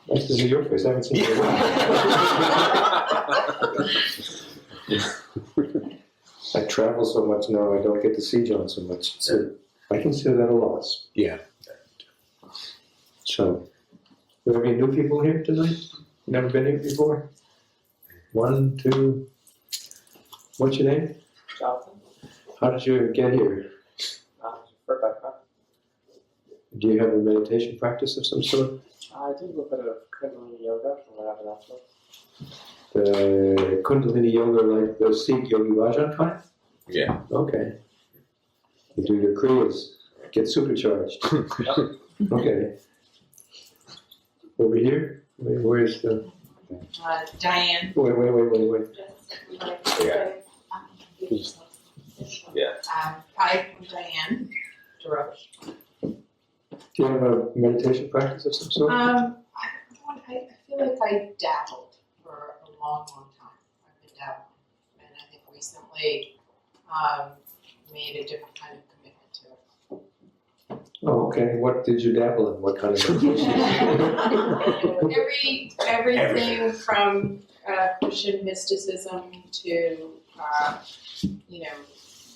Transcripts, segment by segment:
Nice to see your face. I haven't seen you in a while. I travel so much now, I don't get to see John so much. So I consider that a loss. Yeah. So, do we have any new people here tonight? Never been here before? 1, 2. What's your name? Jonathan, How did you get here? for background. Do you have a meditation practice of some sort? I do a little bit of Kundalini yoga from whatever that's what. The Kundalini yoga, like the Sikh Yogi Bhajan kind? Yeah. Okay. You do your kriyas, get supercharged. Okay. Over here? Where's the... Diane. Wait. Yeah. Yeah. Hi, I'm Diane DeRoche. Do you have a meditation practice of some sort? I feel like I dabbled for a long time. I've been dabbling. And I think recently made a different kind of commitment to it. Oh, okay. What did you dabble in? What kind of meditation? Everything from Christian mysticism to,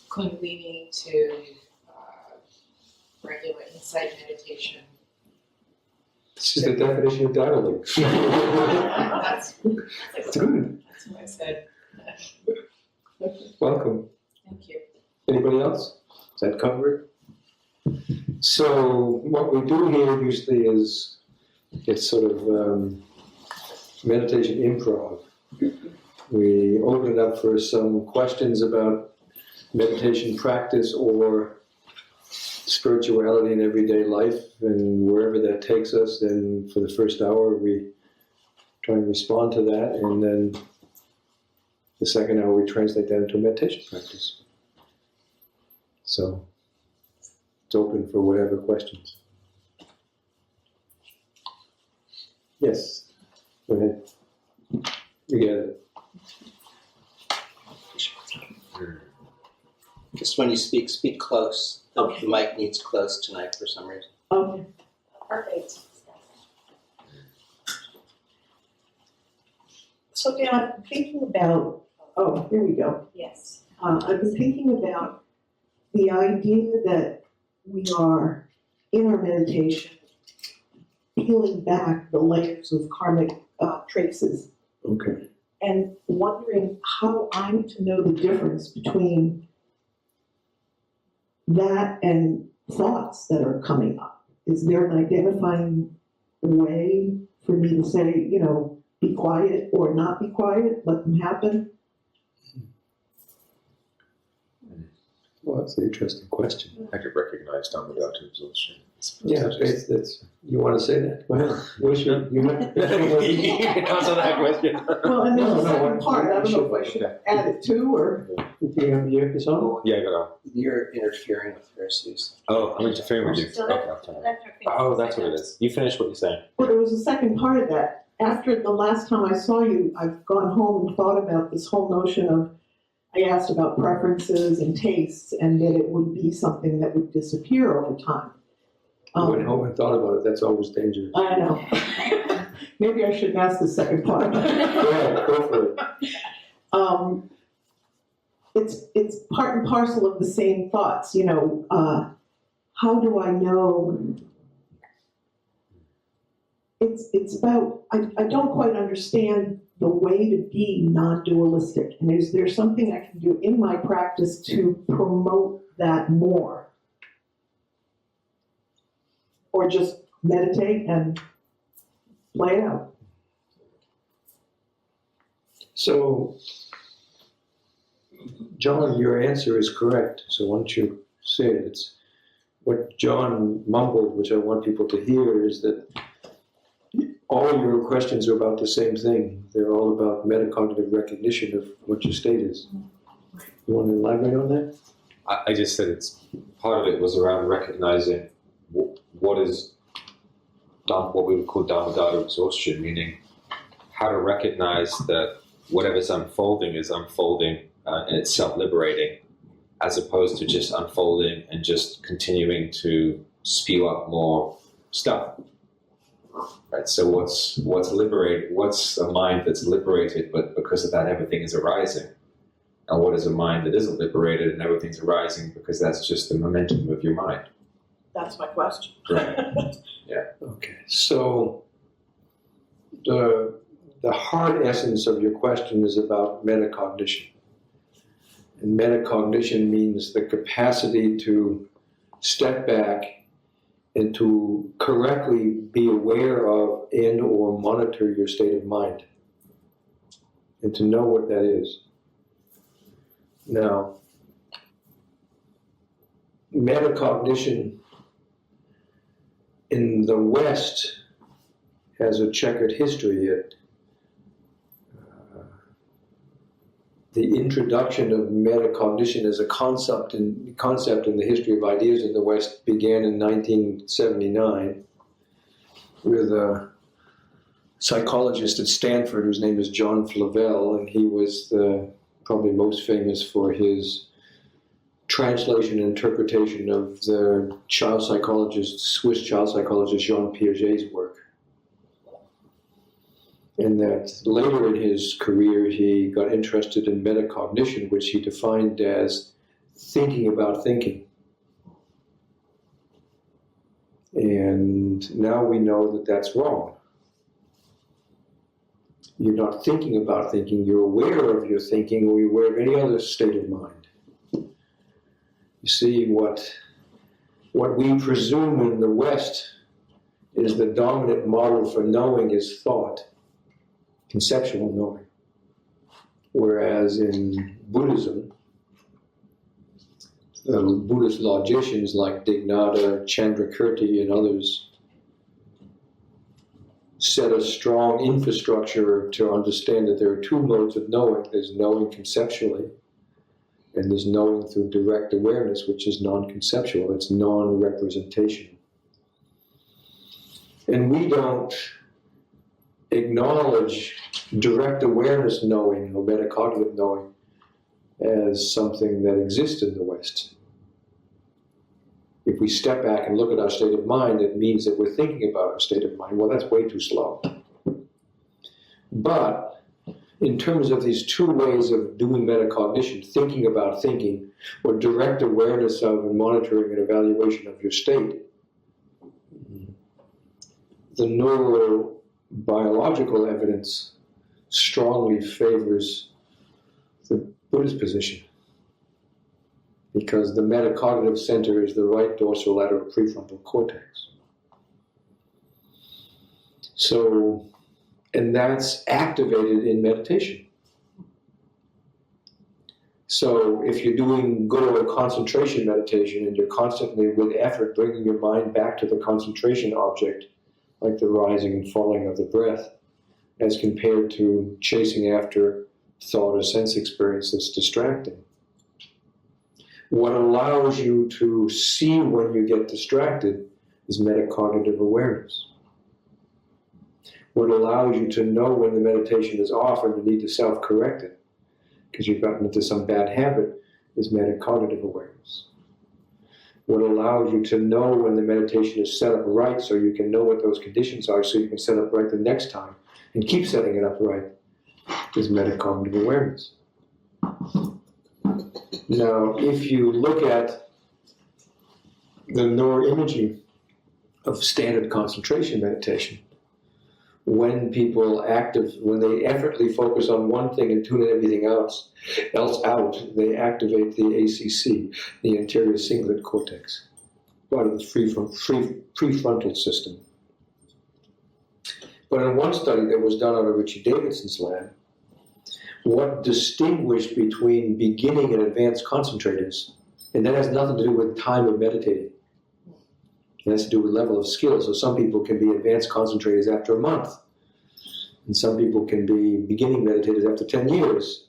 Kundalini to regular insight meditation. This is the definition of dabbling. That's good. That's what I said. Welcome. Thank you. Anybody else? Is that covered? So what we do here usually is it's sort of meditation improv. We open it up for some questions about meditation practice or spirituality in everyday life, and wherever that takes us, then for the first hour we try and respond to that, and then the second hour we translate that into a meditation practice. So it's open for whatever questions. Yes, go ahead. You get it. Just when you speak, speak close. The mic needs close tonight for some reason. Okay. Perfect. So Dan, I've been thinking about, here we go. Yes. I've been thinking about the idea that we are, in our meditation, peeling back the layers of karmic traces, Okay. and wondering how I'm to know the difference between that and thoughts that are coming up. Is there an identifying way for me to say, be quiet or not be quiet, let them happen? Well, that's an interesting question. I could recognize down without exhaustion. Yeah, that's, you want to say that? Go ahead. What's your, you have, You can answer that question. Well, and there's a No, second part, I don't know if I should add it to, or... you have this on? Yeah, I got on. You're interfering with her, Susan. Oh, I'm interfering with you. So Okay, I'll turn it. Oh, that's what it is. You finish what you're saying. Well, there was a second part of that. After the last time I saw you, I've gone home and thought about this whole notion of, I asked about preferences and tastes, and that it would be something that would disappear over time. I went home and thought about it. That's always dangerous. I know. Maybe I shouldn't ask the second part. Go ahead, go for it. It's part and parcel of the same thoughts, how do I know? It's about, I don't quite understand the way to be non-dualistic. And is there something I can do in my practice to promote that more? Or just meditate and play it out? So, John, your answer is correct. So why don't you say it? It's what John mumbled, which I want people to hear, is that all your questions are about the same thing. They're all about metacognitive recognition of what your state is. You want to elaborate on that? I just said it's part of it was around recognizing what is done, what we would call down without exhaustion, meaning how to recognize that whatever's unfolding is unfolding and it's self-liberating, as opposed to just unfolding and just continuing to spew out more stuff. Right. So what's liberated? What's a mind that's liberated, but because of that everything is arising? And what is a mind that isn't liberated and everything's arising because that's just the momentum of your mind? That's my question. Right. Okay, so the hard essence of your question is about metacognition. And metacognition means the capacity to step back and to correctly be aware of and or monitor your state of mind and to know what that is. Now, metacognition in the West has a checkered history. The introduction of metacognition as a concept in the history of ideas in the West began in 1979 with a psychologist at Stanford whose name is John Flavel, and he was probably most famous for his translation and interpretation of the Swiss child psychologist Jean Piaget's work. And that later in his career he got interested in metacognition, which he defined as thinking about thinking. And now we know that that's wrong. You're not thinking about thinking, you're aware of your thinking, or you're aware of any other state of mind. You see, what we presume in the West is the dominant model for knowing is thought, conceptual knowing. Whereas in Buddhism, the Buddhist logicians like Dignatta, Chandrakirti, and others set a strong infrastructure to understand that there are two modes of knowing. There's knowing conceptually, and there's knowing through direct awareness, which is non-conceptual. It's non-representation. And we don't acknowledge direct awareness knowing or metacognitive knowing as something that exists in the West. If we step back and look at our state of mind, it means that we're thinking about our state of mind. Well, that's way too slow. But in terms of these two ways of doing metacognition, thinking about thinking, or direct awareness of and monitoring and evaluation of your state, the neurobiological evidence strongly favors the Buddhist position, because the metacognitive center is the right dorsolateral prefrontal cortex. So, and that's activated in meditation. So if you're doing good old concentration meditation and you're constantly with effort bringing your mind back to the concentration object, like the rising and falling of the breath, as compared to chasing after thought or sense experience that's distracting. What allows you to see when you get distracted is metacognitive awareness. What allows you to know when the meditation is off and you need to self-correct it because you've gotten into some bad habit is metacognitive awareness. What allows you to know when the meditation is set up right so you can know what those conditions are so you can set up right the next time and keep setting it up right is metacognitive awareness. Now, if you look at the neuroimaging of standard concentration meditation, when people when they effortlessly focus on one thing and tune everything else out, they activate the ACC, the anterior cingulate cortex, part of the prefrontal system. But in one study that was done out of Richie Davidson's lab, what distinguished between beginning and advanced concentrators, and that has nothing to do with time of meditating. It has to do with level of skill. So some people can be advanced concentrators after a month, and some people can be beginning meditators after 10 years.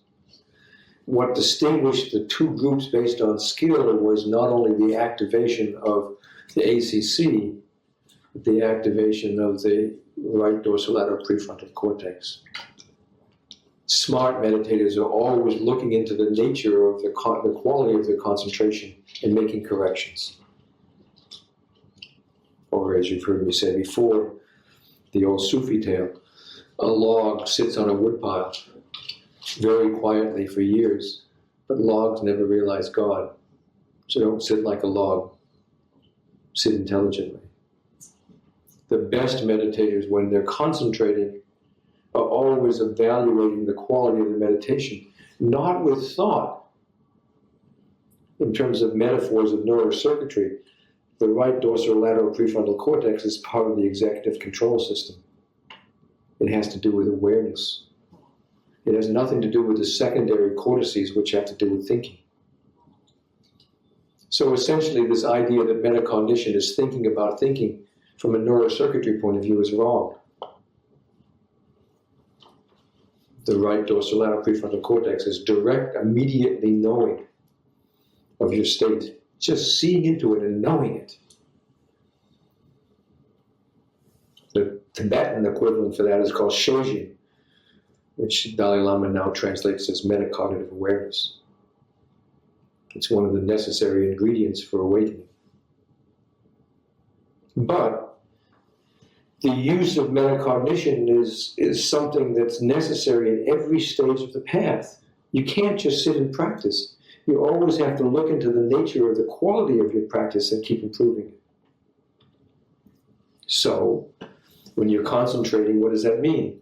What distinguished the two groups based on skill was not only the activation of the ACC, but the activation of the right dorsolateral prefrontal cortex. Smart meditators are always looking into the nature of the quality of the concentration and making corrections. Or as you've heard me say before, the old Sufi tale. A log sits on a woodpile very quietly for years, but logs never realize God. So don't sit like a log, sit intelligently. The best meditators, when they're concentrating, are always evaluating the quality of the meditation, not with thought. In terms of metaphors of neurocircuitry, the right dorsolateral prefrontal cortex is part of the executive control system. It has to do with awareness. It has nothing to do with the secondary cortices, which have to do with thinking. So essentially, this idea that metacognition is thinking about thinking from a neurocircuitry point of view is wrong. The right dorsolateral prefrontal cortex is direct, immediately knowing of your state, just seeing into it and knowing it. The Tibetan equivalent for that is called Shojin, which Dalai Lama now translates as metacognitive awareness. It's one of the necessary ingredients for awakening. But the use of metacognition is something that's necessary in every stage of the path. You can't just sit and practice. You always have to look into the nature of the quality of your practice and keep improving it. So, when you're concentrating, what does that mean?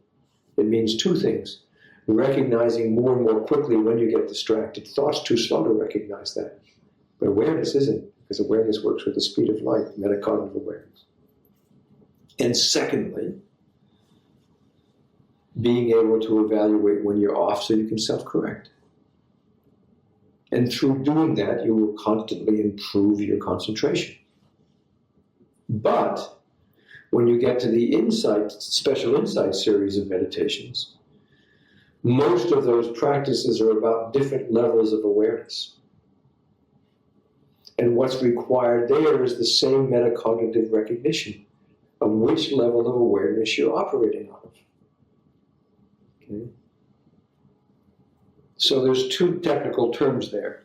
It means two things. Recognizing more and more quickly when you get distracted. Thought's too slow to recognize that. But awareness isn't, because awareness works with the speed of light, metacognitive awareness. And secondly, being able to evaluate when you're off so you can self-correct. And through doing that, you will constantly improve your concentration. But when you get to the special insight series of meditations, most of those practices are about different levels of awareness. And what's required there is the same metacognitive recognition of which level of awareness you're operating out of. Okay? So there's two technical terms there.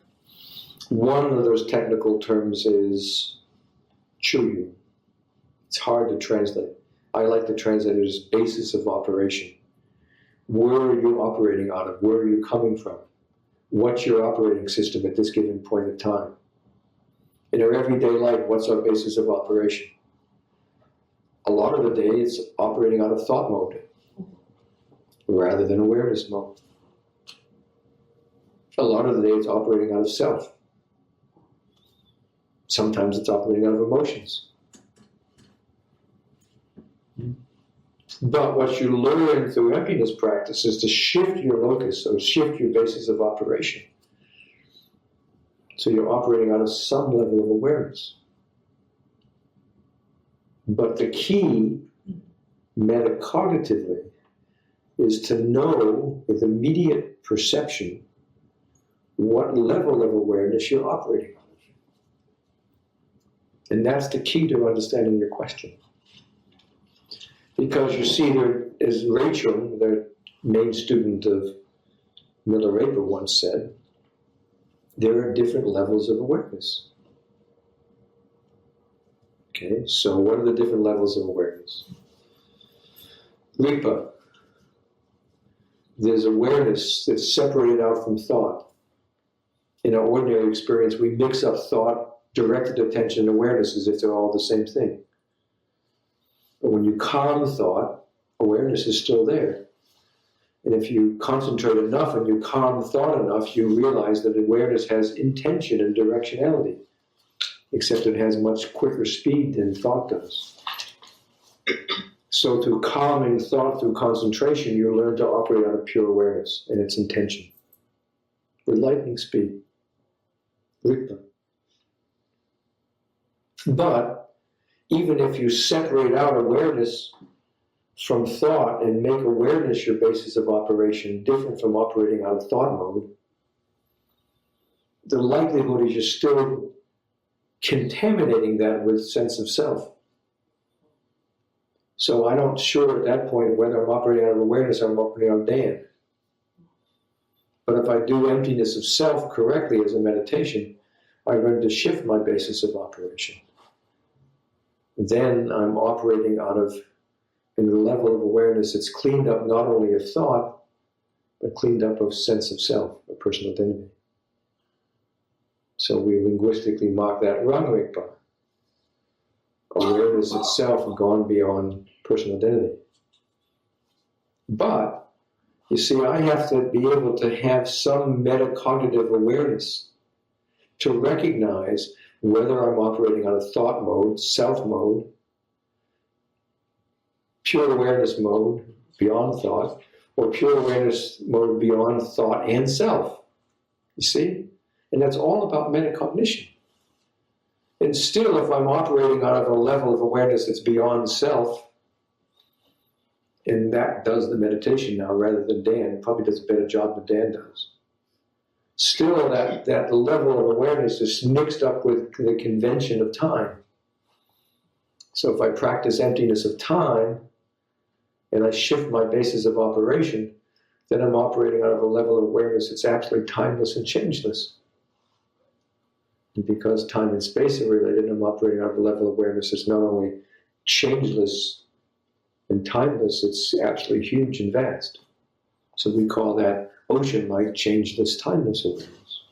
One of those technical terms is chuyu. It's hard to translate. I like to translate it as basis of operation. Where are you operating out of? Where are you coming from? What's your operating system at this given point in time? In our everyday life, what's our basis of operation? A lot of the day, it's operating out of thought mode rather than awareness mode. A lot of the day, it's operating out of self. Sometimes it's operating out of emotions. But what you learn through emptiness practice is to shift your locus, or shift your basis of operation. So you're operating out of some level of awareness. But the key, metacognitively, is to know with immediate perception what level of awareness you're operating out of. And that's the key to understanding your question. Because you see, there is Rachel, the main student of Milarepa, once said, there are different levels of awareness. Okay, so what are the different levels of awareness? Ripa, there's awareness that's separated out from thought. In our ordinary experience, we mix up thought, directed attention, and awareness as if they're all the same thing. But when you calm thought, awareness is still there. And if you concentrate enough and you calm thought enough, you realize that awareness has intention and directionality, except it has much quicker speed than thought does. So through calming thought, through concentration, you learn to operate out of pure awareness and its intention. With lightning speed. Ripa. But even if you separate out awareness from thought and make awareness your basis of operation, different from operating out of thought mode, the likelihood is you're still contaminating that with sense of self. So I'm not sure at that point whether I'm operating out of awareness or I'm operating out of Dan. But if I do emptiness of self correctly as a meditation, I learn to shift my basis of operation. Then I'm operating out of and the level of awareness that's cleaned up not only of thought, but cleaned up of sense of self, of personal identity. So we linguistically mark that rangrekpa. Awareness itself gone beyond personal identity. But, you see, I have to be able to have some metacognitive awareness to recognize whether I'm operating on a thought mode, self mode, pure awareness mode, beyond thought, or pure awareness mode beyond thought and self. You see? And that's all about metacognition. And still, if I'm operating out of a level of awareness that's beyond self, and that does the meditation now rather than Dan, probably does a better job than Dan does. Still, that level of awareness is mixed up with the convention of time. So if I practice emptiness of time, and I shift my basis of operation, then I'm operating out of a level of awareness that's absolutely timeless and changeless. And because time and space are related, I'm operating out of a level of awareness that's not only changeless and timeless, it's absolutely huge and vast. So we call that ocean-like, changeless, timeless awareness.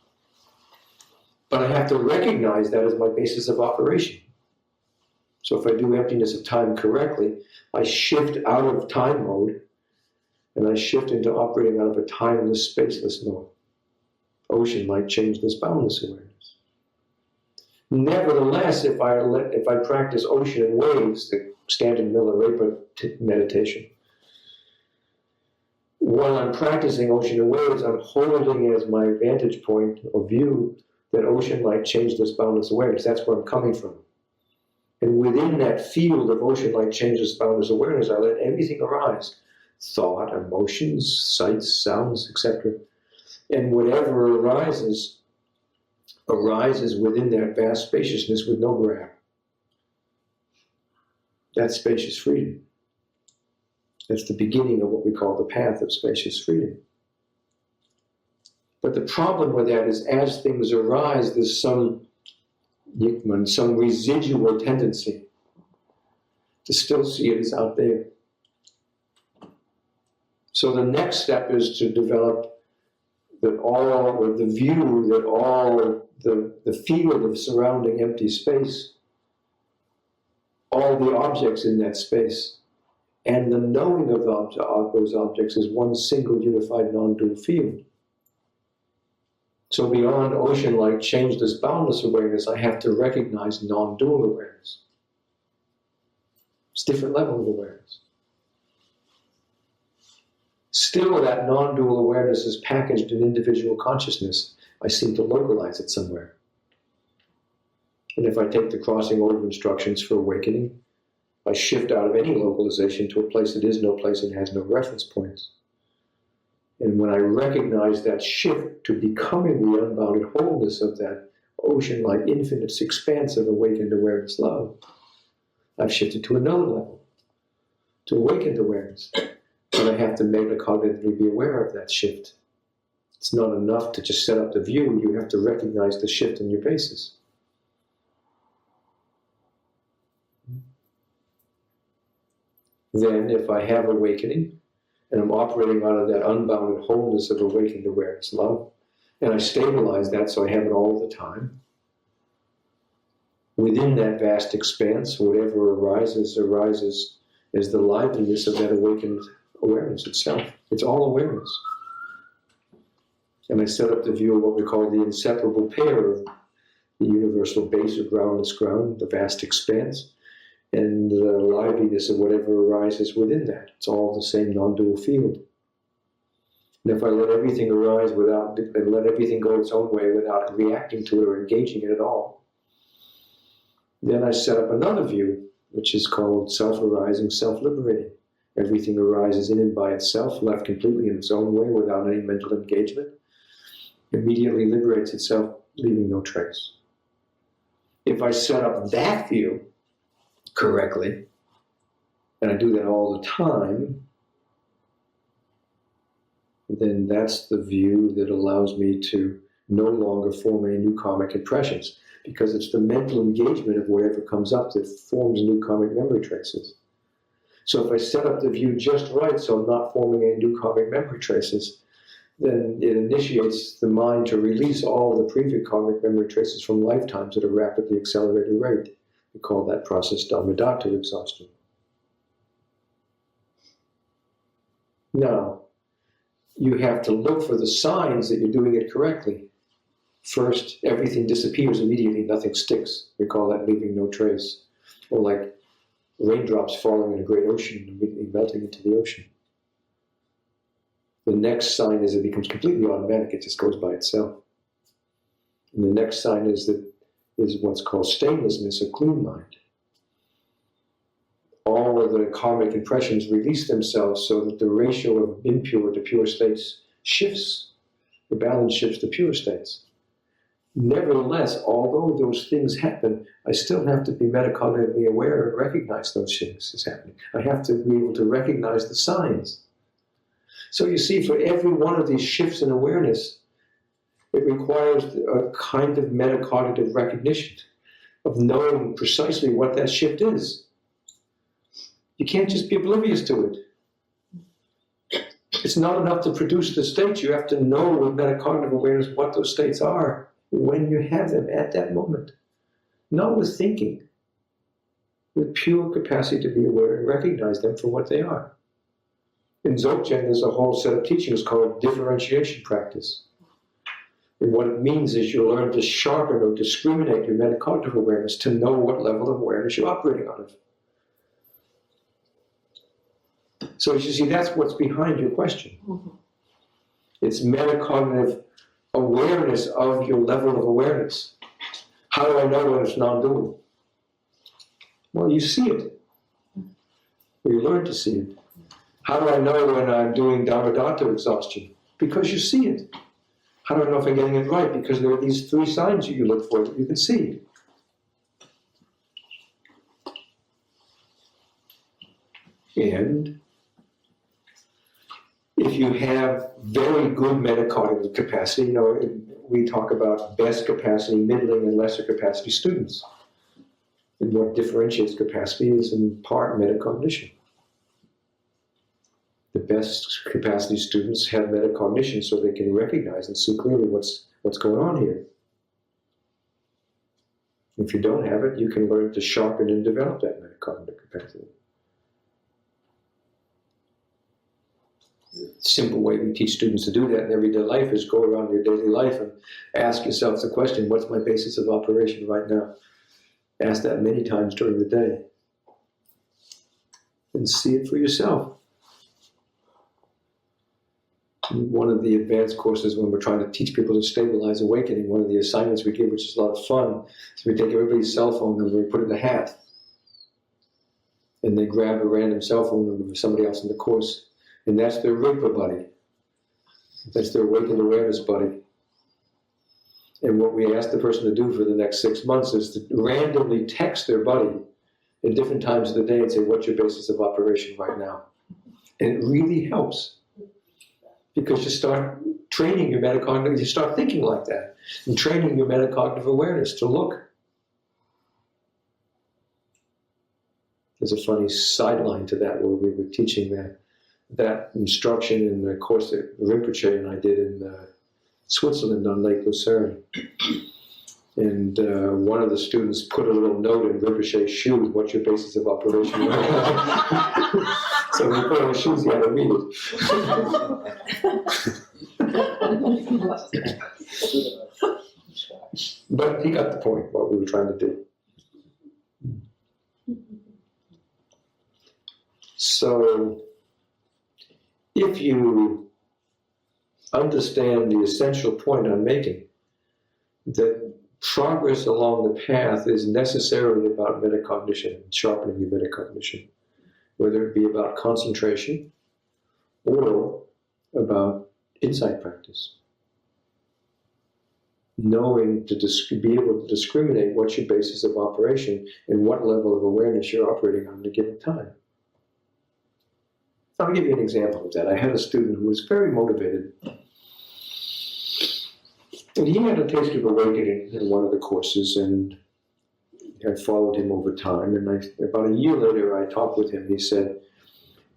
But I have to recognize that as my basis of operation. So if I do emptiness of time correctly, I shift out of time mode, and I shift into operating out of a timeless, spaceless mode. Ocean-like, changeless, boundless awareness. Nevertheless, if I practice ocean and waves, the standard Milarepa meditation, while I'm practicing ocean and waves, I'm holding as my vantage point or view that ocean-like, changeless, boundless awareness. That's where I'm coming from. And within that field of ocean-like, changeless, boundless awareness, I let everything arise. Thought, emotions, sights, sounds, etc. And whatever arises within that vast spaciousness with no grab. That's spacious freedom. That's the beginning of what we call the path of spacious freedom. But the problem with that is as things arise, there's some residual tendency to still see it as out there. So the next step is to develop the view that all the field of surrounding empty space, all the objects in that space, and the knowing of those objects is one single unified non-dual field. So beyond ocean-like, changeless, boundless awareness, I have to recognize non-dual awareness. It's a different level of awareness. Still, that non-dual awareness is packaged in individual consciousness. I seem to localize it somewhere. And if I take the crossing order of instructions for awakening, I shift out of any localization to a place that is no place and has no reference points. And when I recognize that shift to becoming the unbounded wholeness of that ocean-like, infinite expanse of awakened awareness love, I've shifted to another level, to awakened awareness. But I have to metacognitively be aware of that shift. It's not enough to just set up the view, you have to recognize the shift in your basis. Then, if I have awakening, and I'm operating out of that unbounded wholeness of awakened awareness love, and I stabilize that so I have it all the time, within that vast expanse, whatever arises as the liveliness of that awakened awareness itself. It's all awareness. And I set up the view of what we call the inseparable pair of the universal base or groundless ground, the vast expanse, and the liveliness of whatever arises within that. It's all the same non-dual field. And if I let everything arise and let everything go its own way without reacting to it or engaging it at all, then I set up another view, which is called self-arising, self-liberating. Everything arises in and by itself, left completely in its own way without any mental engagement, immediately liberates itself, leaving no trace. If I set up that view correctly, and I do that all the time, then that's the view that allows me to no longer form any new karmic impressions, because it's the mental engagement of whatever comes up that forms new karmic memory traces. So if I set up the view just right, so I'm not forming any new karmic memory traces, then it initiates the mind to release all the previous karmic memory traces from lifetimes at a rapidly accelerated rate. We call that process dharmadhatu exhaustion. Now, you have to look for the signs that you're doing it correctly. First, everything disappears immediately, nothing sticks. We call that leaving no trace. Or like raindrops falling in a great ocean and immediately melting into the ocean. The next sign is it becomes completely automatic, it just goes by itself. And the next sign is what's called stainlessness or clean mind. All of the karmic impressions release themselves so that the ratio of impure to pure states shifts. The balance shifts to pure states. Nevertheless, although those things happen, I still have to be metacognitively aware and recognize those things as happening. I have to be able to recognize the signs. So you see, for every one of these shifts in awareness, it requires a kind of metacognitive recognition of knowing precisely what that shift is. You can't just be oblivious to it. It's not enough to produce the states. You have to know with metacognitive awareness what those states are when you have them at that moment. Not with thinking, with pure capacity to be aware and recognize them for what they are. In Dzogchen, there's a whole set of teachings called differentiation practice. And what it means is you learn to sharpen or discriminate your metacognitive awareness to know what level of awareness you're operating on it. So as you see, that's what's behind your question. Mm-hmm. It's metacognitive awareness of your level of awareness. How do I know when it's non-dual? Well, you see it. Or you learn to see it. How do I know when I'm doing dharmadhatu exhaustion? Because you see it. How do I know if I'm getting it right? Because there are these three signs that you look for that you can see. And if you have very good metacognitive capacity, we talk about best capacity, middling, and lesser capacity students. And what differentiates capacity is in part metacognition. The best capacity students have metacognition so they can recognize and see clearly what's going on here. If you don't have it, you can learn to sharpen and develop that metacognitive capacity. Simple way we teach students to do that in everyday life is go around your daily life and ask yourself the question, what's my basis of operation right now? Ask that many times during the day. And see it for yourself. One of the advanced courses when we're trying to teach people to stabilize awakening, one of the assignments we give, which is a lot of fun, is we take everybody's cell phone number and put it in a hat. And they grab a random cell phone number for somebody else in the course. And that's their Rigpa buddy. That's their awakened awareness buddy. And what we ask the person to do for the next 6 months is to randomly text their buddy at different times of the day and say, what's your basis of operation right now? And it really helps. Because you start training your metacognitive, you start thinking like that, and training your metacognitive awareness to look. There's a funny sideline to that where we were teaching that instruction in the course that Rinpoche and I did in Switzerland on Lake Lucerne. And one of the students put a little note in Rinpoche's shoes, what's your basis of operation? So when he put on his shoes, he had to read it. But he got the point, what we were trying to do. So, if you understand the essential point I'm making, that progress along the path is necessarily about metacognition and sharpening your metacognition, whether it be about concentration or about insight practice. Knowing to be able to discriminate what's your basis of operation and what level of awareness you're operating on at a given time. I'll give you an example of that. I had a student who was very motivated. And he had a taste of awakening in one of the courses, and I followed him over time. And about a year later, I talked with him. He said,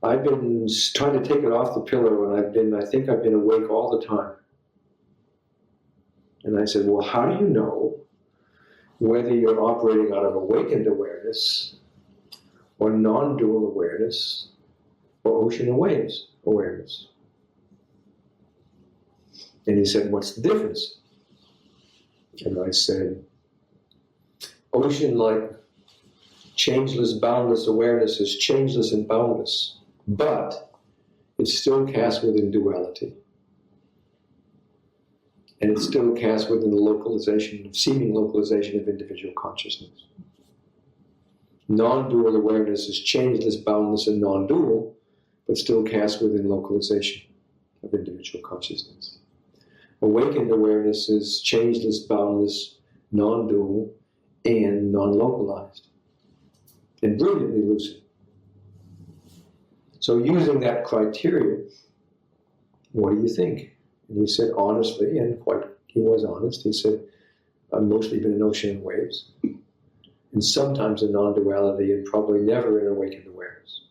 I've been trying to take it off the pillow, and I think I've been awake all the time. And I said, well, how do you know whether you're operating out of awakened awareness or non-dual awareness or ocean and waves awareness? And he said, what's the difference? And I said, ocean-like changeless, boundless awareness is changeless and boundless, but it's still cast within duality. And it's still cast within the seeming localization of individual consciousness. Non-dual awareness is changeless, boundless, and non-dual, but still cast within localization of individual consciousness. Awakened awareness is changeless, boundless, non-dual, and non-localized, and brilliantly lucid. So using that criteria, what do you think? And he said honestly, and he was honest, he said, I've mostly been in ocean and waves, and sometimes in non-duality, and probably never in awakened awareness.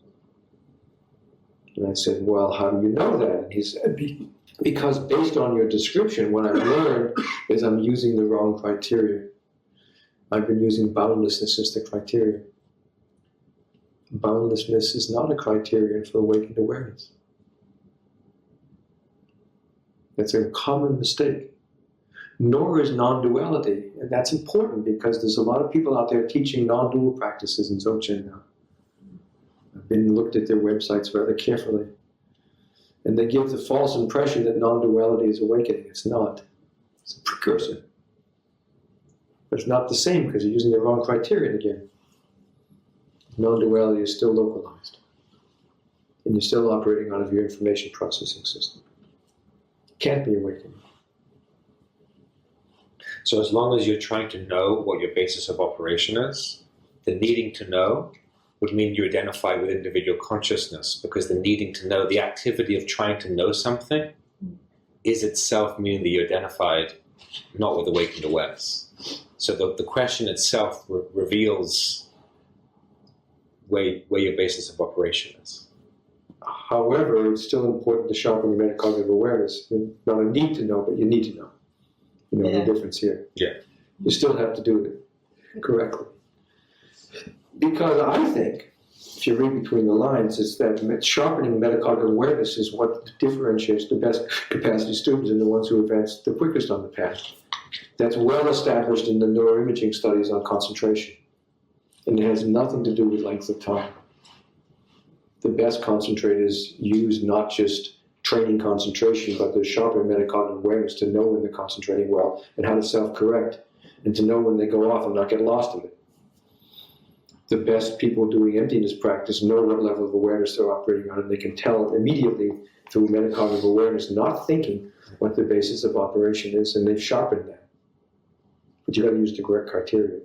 And I said, well, how do you know that? And he said, because based on your description, what I've learned is I'm using the wrong criteria. I've been using boundlessness as the criteria. Boundlessness is not a criterion for awakened awareness. That's a common mistake. Nor is non-duality, and that's important because there's a lot of people out there teaching non-dual practices in Dzogchen now. I've been looked at their websites rather carefully. And they give the false impression that non-duality is awakening. It's not. It's a precursor. But it's not the same because you're using the wrong criterion again. Non-duality is still localized. And you're still operating out of your information processing system. Can't be awakening. So as long as you're trying to know what your basis of operation is, the needing to know would mean you identify with individual consciousness, because the needing to know, the activity of trying to know something, is itself meaning that you identified not with awakened awareness. So the question itself reveals where your basis of operation is. However, it's still important to sharpen your metacognitive awareness. Not a need to know, but you need to know. You know the difference here. Yeah. You still have to do it correctly. Because I think, if you read between the lines, it's that sharpening metacognitive awareness is what differentiates the best capacity students and the ones who advance the quickest on the path. That's well established in the neuroimaging studies on concentration. And it has nothing to do with length of time. The best concentrators use not just training concentration, but the sharper metacognitive awareness to know when they're concentrating well and how to self-correct, and to know when they go off and not get lost in it. The best people doing emptiness practice know what level of awareness they're operating on, and they can tell immediately through metacognitive awareness, not thinking, what the basis of operation is, and they've sharpened that. But you've got to use the correct criteria.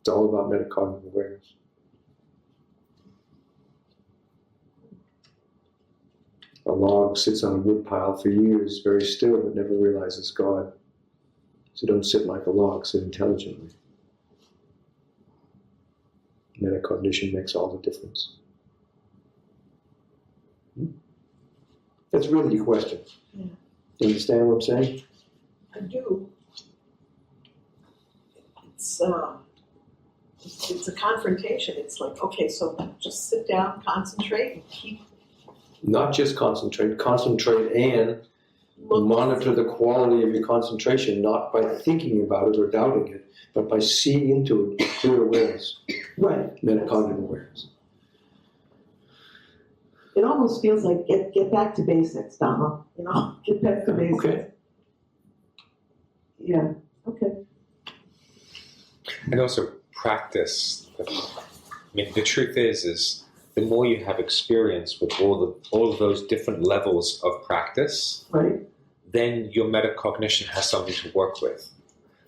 It's all about metacognitive awareness. A log sits on a wood pile for years, very still, but never realizes God. So don't sit like a log, sit intelligently. Metacognition makes all the difference. That's really the question. Yeah. You understand what I'm saying? I do. It's a confrontation. It's like, okay, so just sit down, concentrate, and keep. Not just concentrate and monitor the quality of your concentration, not by thinking about it or doubting it, but by seeing into it with clear awareness. Right. Metacognitive awareness. It almost feels like get back to basics, Donna. You know, get back to basics. Okay. Yeah. Okay. And also practice. I mean, the truth is the more you have experience with all of those different levels of practice, Right. then your metacognition has something to work with.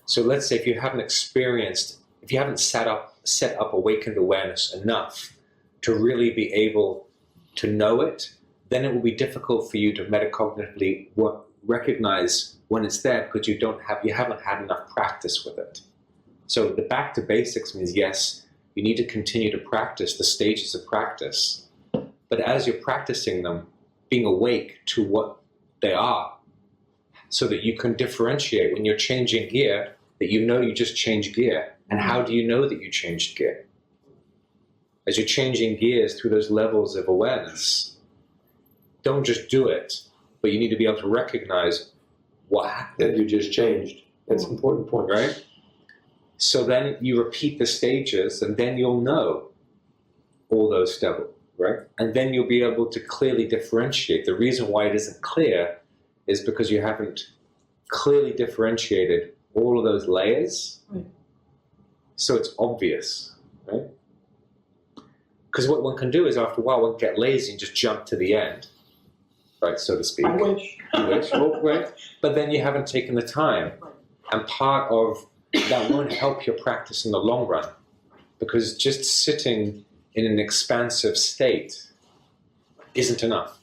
So let's say if you haven't set up awakened awareness enough to really be able to know it, then it will be difficult for you to metacognitively recognize when it's there, because you haven't had enough practice with it. So the back to basics means, yes, you need to continue to practice the stages of practice. But as you're practicing them, being awake to what they are, so that you can differentiate when you're changing gear, that you know you just changed gear. And how do you know that you changed gear? As you're changing gears through those levels of awareness, don't just do it, but you need to be able to recognize what happened. That you just changed. That's an important point. Right? So then you repeat the stages, and then you'll know all those steps, right? And then you'll be able to clearly differentiate. The reason why it isn't clear is because you haven't clearly differentiated all of those layers. Right. So it's obvious, right? Because what one can do is, after a while, one can get lazy and just jump to the end, right, so to speak. I wish. Right? But then you haven't taken the time. And part of that won't help your practice in the long run. Because just sitting in an expansive state isn't enough.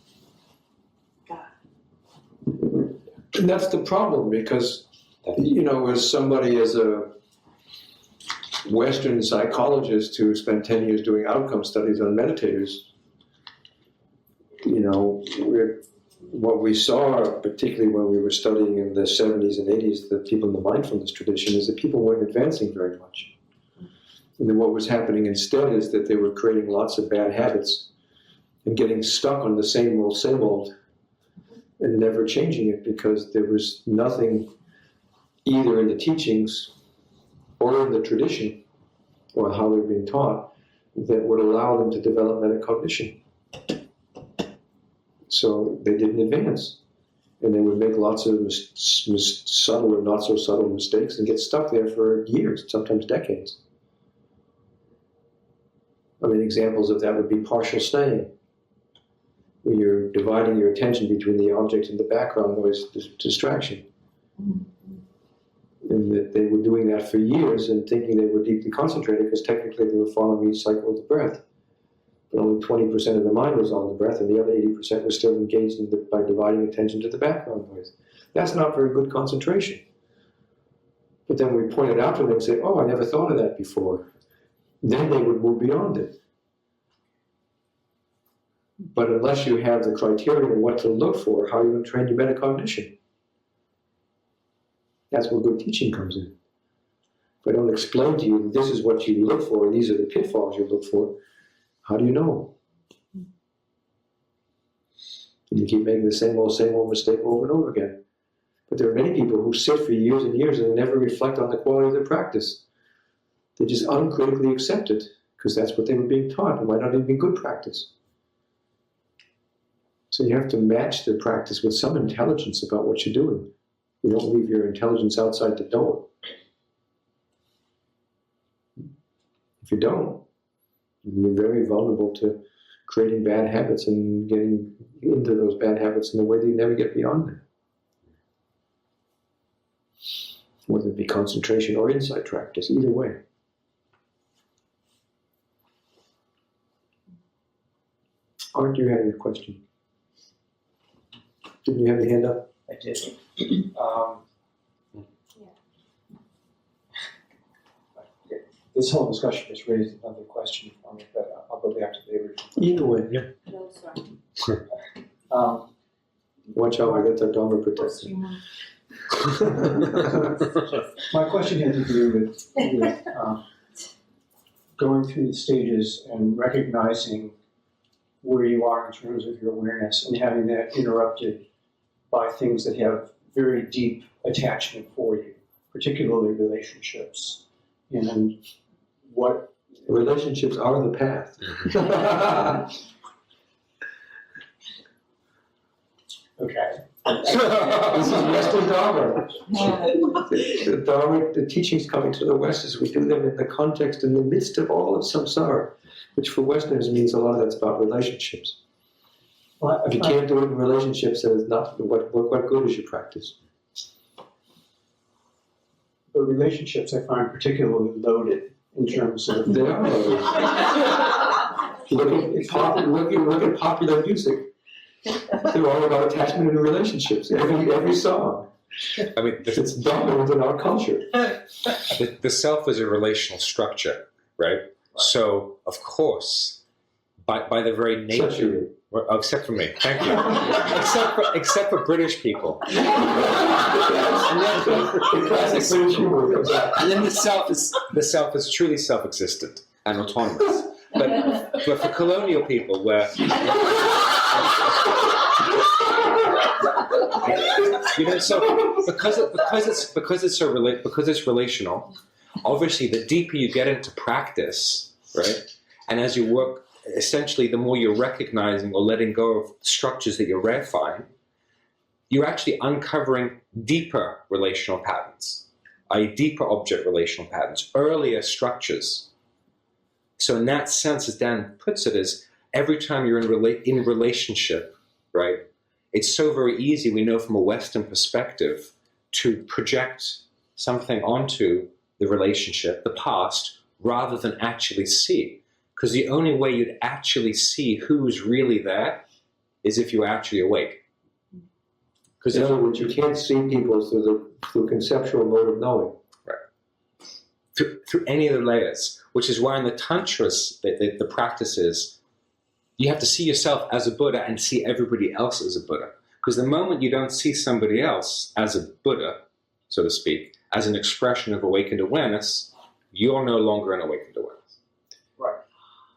And that's the problem, because, as somebody, as a Western psychologist who spent 10 years doing outcome studies on meditators, what we saw, particularly when we were studying in the 70s and 80s, the people in the mindfulness tradition, is that people weren't advancing very much. And then what was happening instead is that they were creating lots of bad habits and getting stuck on the same old, and never changing it, because there was nothing either in the teachings or in the tradition, or how they were being taught, that would allow them to develop metacognition. So they didn't advance. And they would make lots of subtle or not so subtle mistakes and get stuck there for years, sometimes decades. I mean, examples of that would be partial staying, where you're dividing your attention between the object and the background noise distraction. And that they were doing that for years and thinking they were deeply concentrated, because technically they were following each cycle of the breath. But only 20% of the mind was on the breath, and the other 80% was still engaged by dividing attention to the background noise. That's not very good concentration. But then we pointed out to them and say, oh, I never thought of that before. Then they would move beyond it. But unless you have the criteria of what to look for, how are you going to train your metacognition? That's where good teaching comes in. If I don't explain to you, this is what you look for, and these are the pitfalls you look for, how do you know? And you keep making the same old mistake over and over again. But there are many people who sit for years and years and never reflect on the quality of their practice. They just uncritically accept it, because that's what they were being taught. It might not even be good practice. So you have to match the practice with some intelligence about what you're doing. You don't leave your intelligence outside the door. If you don't, you're very vulnerable to creating bad habits and getting into those bad habits in a way that you never get beyond them. Whether it be concentration or insight practice, either way. Art, do you have your question? Didn't you have your hand up? I did. This whole discussion has raised another question for me, but I'll go back to the original. Either way, yeah. No, sorry. Watch out, I got that Dharma protector. My question had to do with going through the stages and recognizing where you are in terms of your awareness, and having that interrupted by things that have very deep attachment for you, particularly relationships. And what relationships are the path. Okay. This is Western Dharma. The Dharma, the teachings coming to the West, is we do them in the context, in the midst of all of samsara, which for Westerners means a lot of that's about relationships. Well, If you can't do it in relationships, then it's not, what good is your practice? the relationships I find particularly loaded in terms of They are loaded. Look at popular music. They're all about attachment and relationships. Every song. I mean, It's dominant in our culture. the self is a relational structure, right? So, of course, by the very nature, Except you. well, except for me, thank you, except for British people, The classic British humor comes out. and then the self is truly self-existent and autonomous. But for colonial people, where so because it's relational, obviously the deeper you get into practice, right, and as you work, essentially the more you're recognizing or letting go of structures that you're rarefying, you're actually uncovering deeper relational patterns, i.e. deeper object relational patterns, earlier structures. So in that sense, as Dan puts it, is every time you're in relationship, right, it's so very easy, we know from a Western perspective, to project something onto the relationship, the past, rather than actually see. Because the only way you'd actually see who's really there is if you're actually awake. Because In other words, you can't see people through conceptual mode of knowing. through any of the layers, which is why in the tantras, the practice is, you have to see yourself as a Buddha and see everybody else as a Buddha. Because the moment you don't see somebody else as a Buddha, so to speak, as an expression of awakened awareness, you're no longer an awakened awareness.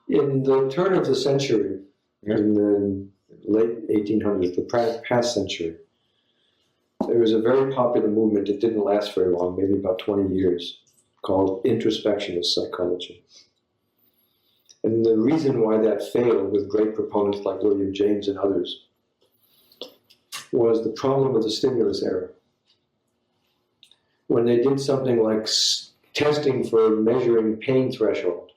In the turn of the century, in the late 1800s, the past century, there was a very popular movement that didn't last very long, maybe about 20 years, called introspectionist psychology. And the reason why that failed with great proponents like William James and others was the problem of the stimulus era. When they did something like testing for measuring pain threshold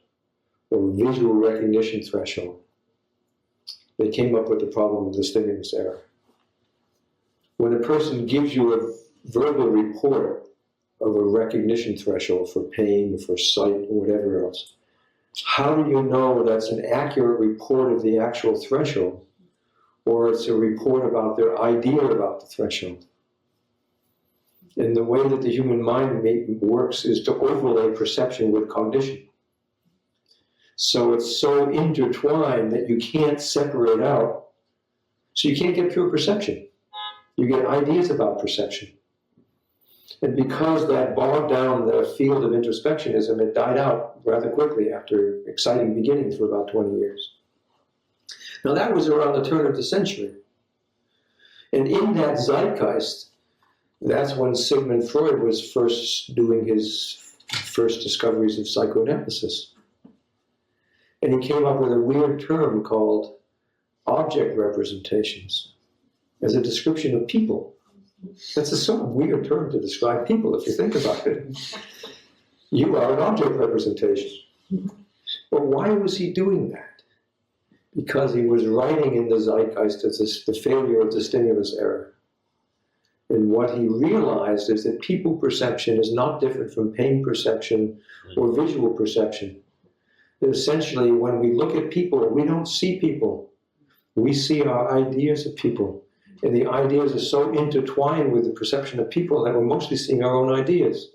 or visual recognition threshold, they came up with the problem of the stimulus era. When a person gives you a verbal report of a recognition threshold for pain, for sight, or whatever else, how do you know that's an accurate report of the actual threshold, or it's a report about their idea about the threshold? And the way that the human mind works is to overlay perception with cognition. So it's so intertwined that you can't separate out. So you can't get pure perception. You get ideas about perception. And because that bogged down the field of introspectionism, it died out rather quickly after exciting beginnings for about 20 years. Now that was around the turn of the century. And in that zeitgeist, that's when Sigmund Freud was first doing his first discoveries of psychoanalysis. And he came up with a weird term called object representations as a description of people. That's a sort of weird term to describe people if you think about it. You are an object representation. But why was he doing that? Because he was writing in the zeitgeist of the failure of the stimulus era. And what he realized is that people perception is not different from pain perception or visual perception. That essentially, when we look at people, we don't see people. We see our ideas of people. And the ideas are so intertwined with the perception of people that we're mostly seeing our own ideas.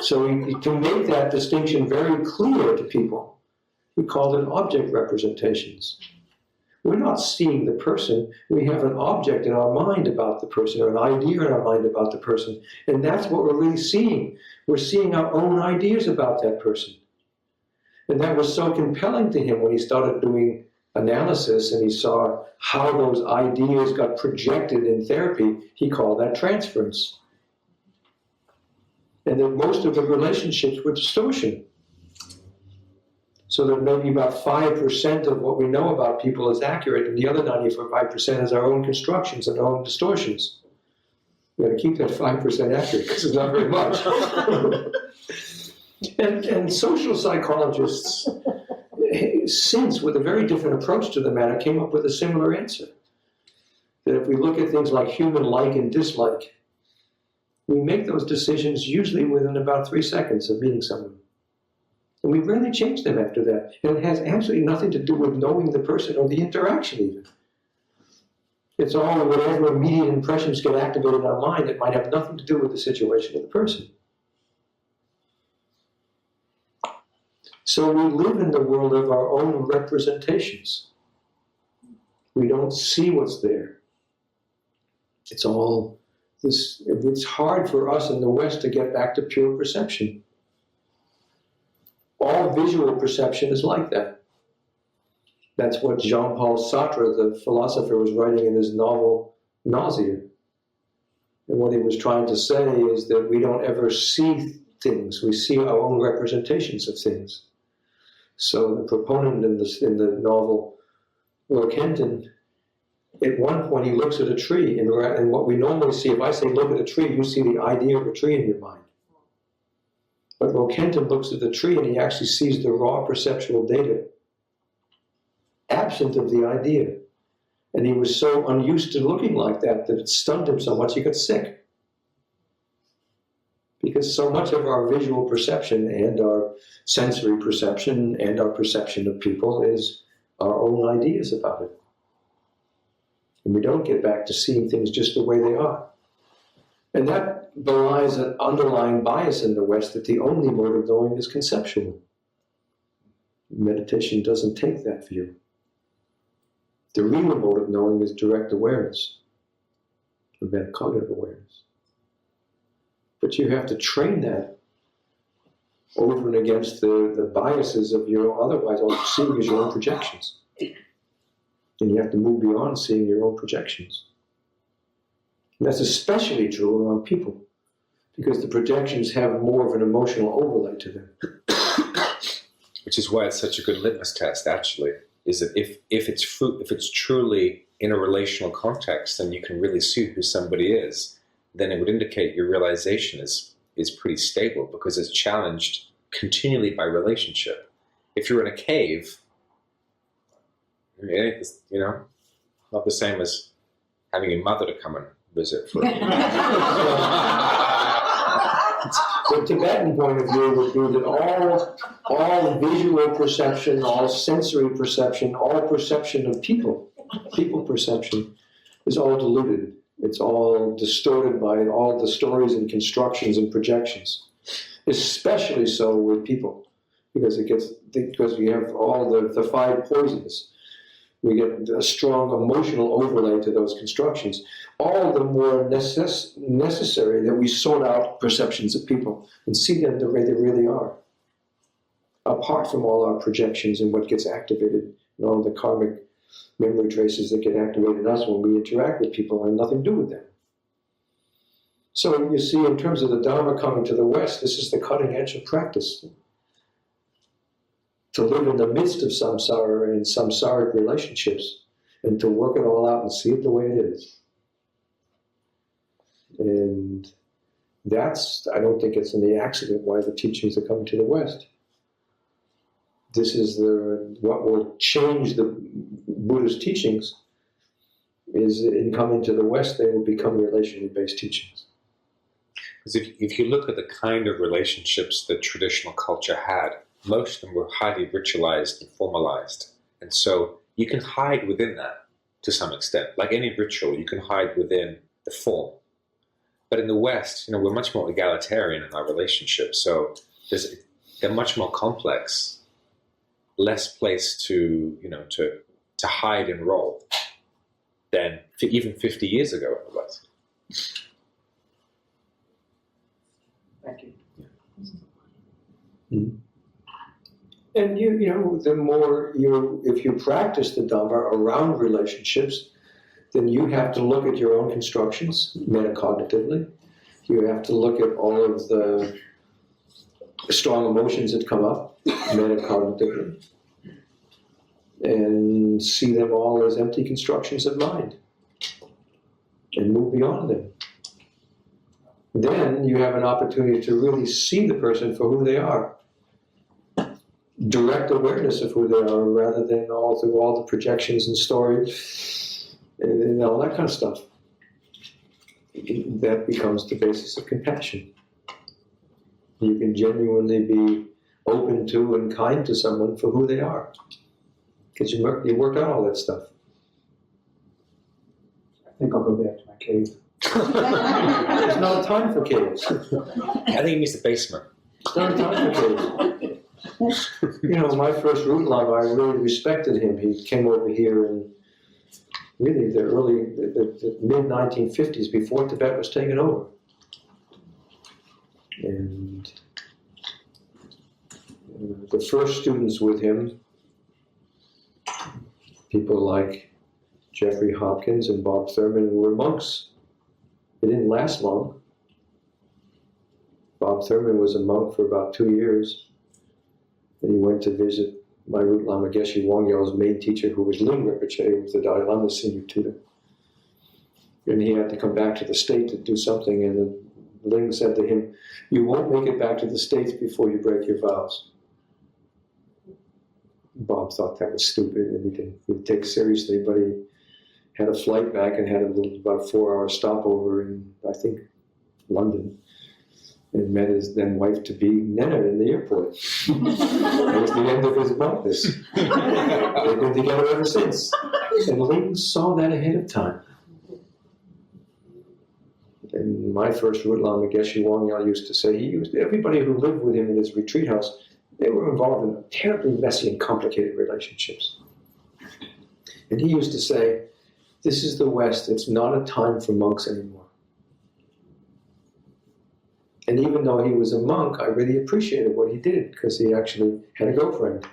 So to make that distinction very clear to people, we call it object representations. We're not seeing the person. We have an object in our mind about the person, or an idea in our mind about the person. And that's what we're really seeing. We're seeing our own ideas about that person. And that was so compelling to him when he started doing analysis and he saw how those ideas got projected in therapy. He called that transference. And that most of the relationships were distortion. So that maybe about 5% of what we know about people is accurate, and the other 95% is our own constructions and our own distortions. We got to keep that 5% accurate because it's not very much. And social psychologists, since with a very different approach to the matter, came up with a similar answer. That if we look at things like human like and dislike, we make those decisions usually within about 3 seconds of meeting someone. And we rarely change them after that. And it has absolutely nothing to do with knowing the person or the interaction even. It's all whatever immediate impressions get activated in our mind that might have nothing to do with the situation of the person. So we live in the world of our own representations. We don't see what's there. It's all this, it's hard for us in the West to get back to pure perception. All visual perception is like that. That's what Jean-Paul Sartre, the philosopher, was writing in his novel, Nausea. And what he was trying to say is that we don't ever see things. We see our own representations of things. So the proponent in the novel, Will Kenton, at one point he looks at a tree, and what we normally see, if I say look at a tree, you see the idea of a tree in your mind. But Will Kenton looks at the tree and he actually sees the raw perceptual data, absent of the idea. And he was so unused to looking like that that it stunned him so much he got sick. Because so much of our visual perception and our sensory perception and our perception of people is our own ideas about it. And we don't get back to seeing things just the way they are. And that belies an underlying bias in the West that the only mode of knowing is conceptual. Meditation doesn't take that view. The real mode of knowing is direct awareness, or metacognitive awareness. But you have to train that over and against the biases of your otherwise all you see is your own projections. And you have to move beyond seeing your own projections. And that's especially true around people, because the projections have more of an emotional overlay to them. Which is why it's such a good litmus test, actually, is that if it's truly in a relational context, then you can really see who somebody is, then it would indicate your realization is pretty stable because it's challenged continually by relationship. If you're in a cave, it ain't, not the same as having your mother to come and visit for The Tibetan point of view would be that all visual perception, all sensory perception, all perception of people perception is all diluted. It's all distorted by all the stories and constructions and projections, especially so with people, because we have all the five poisons. We get a strong emotional overlay to those constructions. All the more necessary that we sort out perceptions of people and see them the way they really are, apart from all our projections and what gets activated and all the karmic memory traces that get activated in us when we interact with people and nothing to do with them. So you see, in terms of the Dharma coming to the West, this is the cutting edge of practice. To live in the midst of samsara and samsaric relationships and to work it all out and see it the way it is. And I don't think it's any accident why the teachings are coming to the West. This is what will change the Buddhist teachings is in coming to the West, they will become relationally based teachings. Because if you look at the kind of relationships that traditional culture had, most of them were highly ritualized and formalized. And so you can hide within that to some extent. Like any ritual, you can hide within the form. But in the West, we're much more egalitarian in our relationships. So they're much more complex, less place to hide and roll than even 50 years ago in the West. Thank you. Mm-hmm. And the more if you practice the Dhamma around relationships, then you have to look at your own constructions metacognitively. You have to look at all of the strong emotions that come up metacognitively and see them all as empty constructions of mind and move beyond them. Then you have an opportunity to really see the person for who they are. Direct awareness of who they are rather than through all the projections and stories and all that kind of stuff. That becomes the basis of compassion. You can genuinely be open to and kind to someone for who they are because you worked out all that stuff. think I'll go back to my cave. There's no time for caves. I think he means the basement. There's no time for caves. You know, my first root lama, I really respected him. He came over here in really the mid-1950s, before Tibet was taken over. And the first students with him, people like Jeffrey Hopkins and Bob Thurman, who were monks. It didn't last long. Bob Thurman was a monk for about 2 years. And he went to visit my root Lama Geshe Wangyal's main teacher, who was Ling Rinpoche, who was the Dalai Lama's senior tutor. And he had to come back to the state to do something, and then Ling said to him, "You won't make it back to the States before you break your vows." Bob thought that was stupid, and he didn't really take it seriously, but he had a flight back and had about a 4-hour stopover in, I think, London, and met his then wife-to-be, Nena, in the airport. That was the end of his monkness. They've been together ever since. And Ling saw that ahead of time. And my first root Lama, Geshe Wangyal, used to say, everybody who lived with him in his retreat house, they were involved in terribly messy and complicated relationships. And he used to say, this is the West, it's not a time for monks anymore. And even though he was a monk, I really appreciated what he did, because he actually had a girlfriend.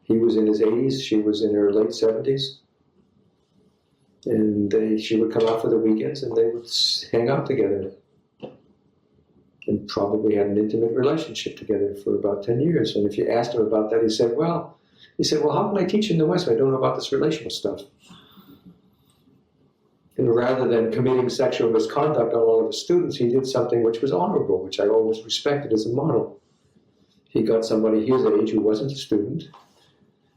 He was in his 80s, she was in her late 70s. And she would come out for the weekends and they would hang out together. And probably had an intimate relationship together for about 10 years. And if you asked him about that, he said, well, how can I teach in the West if I don't know about this relational stuff? And rather than committing sexual misconduct on all of his students, he did something which was honorable, which I always respected as a model. He got somebody his age who wasn't a student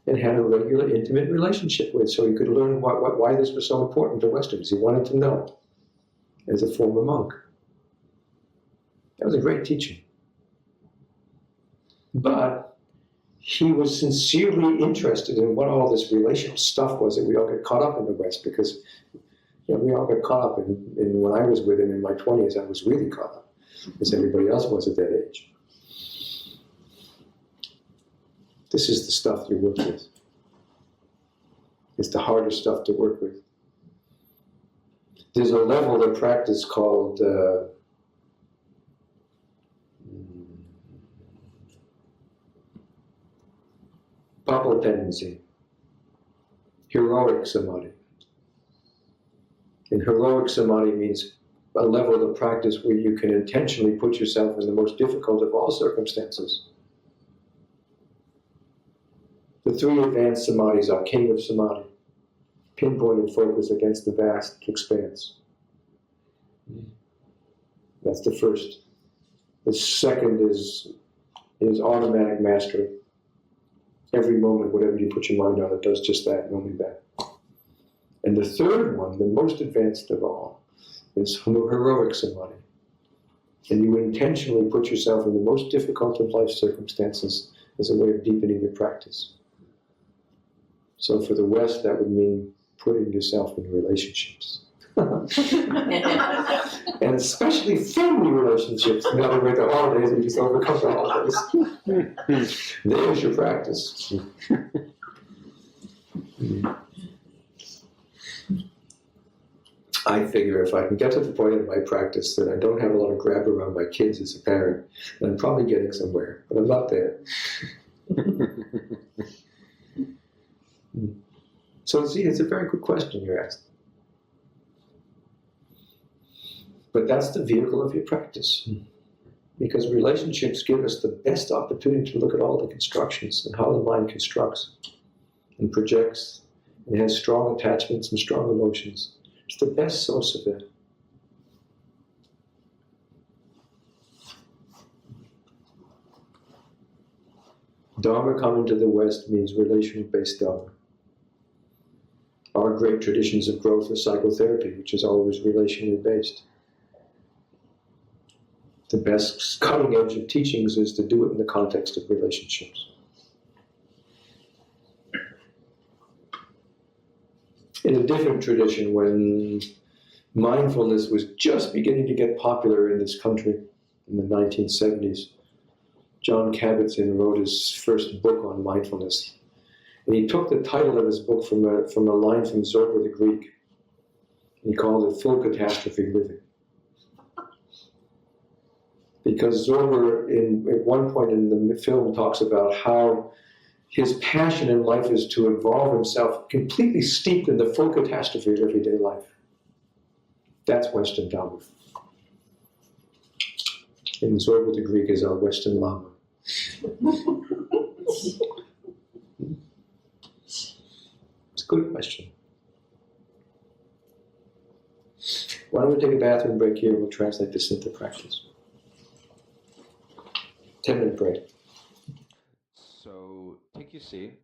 and had a regular, intimate relationship with, so he could learn why this was so important to Westerners. He wanted to know as a former monk. That was a great teaching. But he was sincerely interested in what all this relational stuff was that we all get caught up in the West, because we all got caught up in when I was with him in my 20s, I was really caught up, as everybody else was at that age. This is the stuff you work with. It's the harder stuff to work with. There's a level of practice called papal tendency, heroic samadhi. And heroic samadhi means a level of practice where you can intentionally put yourself in the most difficult of all circumstances. The 3 advanced samadhis are king of samadhi, pinpointed focus against the vast expanse. That's the first. The second is automatic mastery. Every moment, whatever you put your mind on, it does just that and only that. And the third one, the most advanced of all, is heroic samadhi. And you intentionally put yourself in the most difficult of life circumstances as a way of deepening your practice. So for the West, that would mean putting yourself in relationships. And especially family relationships. In other words, the holidays, you just overcome the holidays. There's your practice. I figure if I can get to the point in my practice that I don't have a lot of grab around my kids as a parent, then I'm probably getting somewhere, but I'm not there. So see, it's a very good question you asked. But that's the vehicle of your practice. Because relationships give us the best opportunity to look at all the constructions and how the mind constructs and projects and has strong attachments and strong emotions. It's the best source of it. Dharma coming to the West means relational-based Dharma. Our great traditions of growth are psychotherapy, which is always relationally based. The best cutting edge of teachings is to do it in the context of relationships. in a different tradition, when mindfulness was just beginning to get popular in this country in the 1970s, John Kabat-Zinn wrote his first book on mindfulness. And he took the title of his book from a line from Zorba the Greek. He called it Full Catastrophe Living. Because Zorba, at one point in the film, talks about how his passion in life is to involve himself completely steeped in the full catastrophe of everyday life. That's Western Dharma. And Zorba the Greek is our Western Lama. It's a good question. Why don't we take a bathroom break here and we'll translate this into practice. 10-minute break. So take your seat.